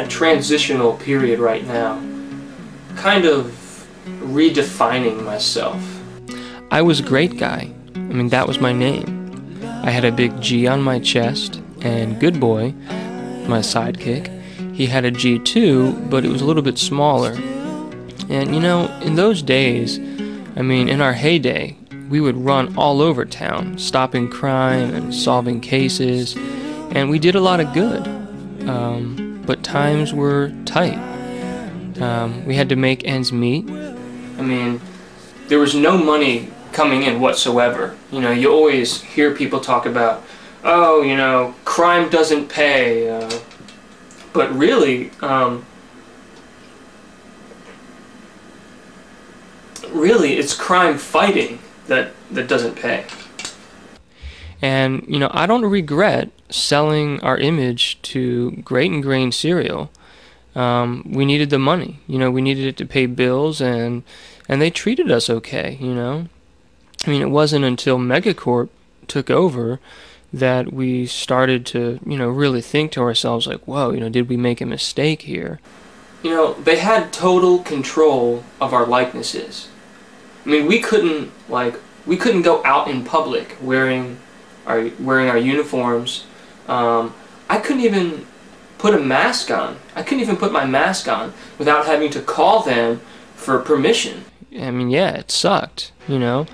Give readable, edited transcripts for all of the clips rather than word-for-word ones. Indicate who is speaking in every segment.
Speaker 1: that transitional period right now, kind of redefining myself.
Speaker 2: I was Great Guy. I mean, that was my name. I had a big G on my chest, and Good Boy, my sidekick, he had a G too, but it was a little bit smaller. And you know, in those days, I mean, in our heyday, we would run all over town, stopping crime and solving cases, and we did a lot of good. But times were tight. We had to make ends meet.
Speaker 1: I mean, there was no money coming in whatsoever. You know, you always hear people talk about, oh, you know, crime doesn't pay. But really, it's crime fighting that doesn't pay.
Speaker 2: And, you know, I don't regret selling our image to Great and Grain cereal. We needed the money. You know, we needed it to pay bills, and they treated us okay, you know. I mean, it wasn't until Megacorp took over that we started to, you know, really think to ourselves, like, whoa, you know, did we make a mistake here?
Speaker 1: You know, they had total control of our likenesses. I mean, we couldn't go out in public wearing our uniforms. I couldn't even put a mask on. I couldn't even put my mask on without having to call them for permission.
Speaker 2: I mean, yeah, it sucked, you know.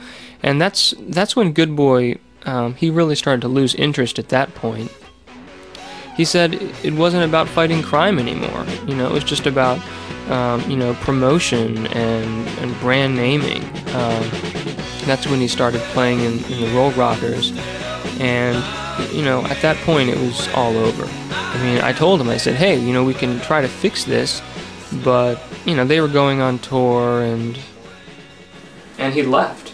Speaker 2: And that's when Good Boy, he really started to lose interest at that point. He said it wasn't about fighting crime anymore. You know, it was just about, you know, promotion and brand naming. That's when he started playing in the Roll Rockers. And, you know, at that point it was all over. I mean, I told him, I said, hey, you know, we can try to fix this. But, you know, they were going on tour, and
Speaker 1: he left.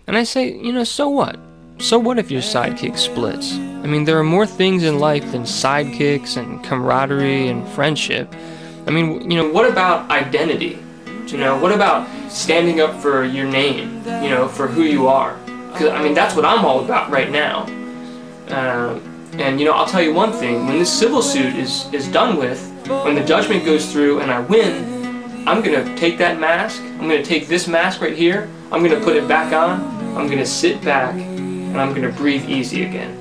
Speaker 2: And I say, you know, so what? So what if your sidekick splits? I mean, there are more things in life than sidekicks and camaraderie and friendship. I mean, you know,
Speaker 1: what about identity? You know, what about standing up for your name, you know, for who you are? Because, I mean, that's what I'm all about right now. And, you know, I'll tell you one thing. When this civil suit is done with, when the judgment goes through and I win, I'm going to take that mask. I'm going to take this mask right here. I'm going to put it back on. I'm going to sit back, and I'm going to breathe easy again.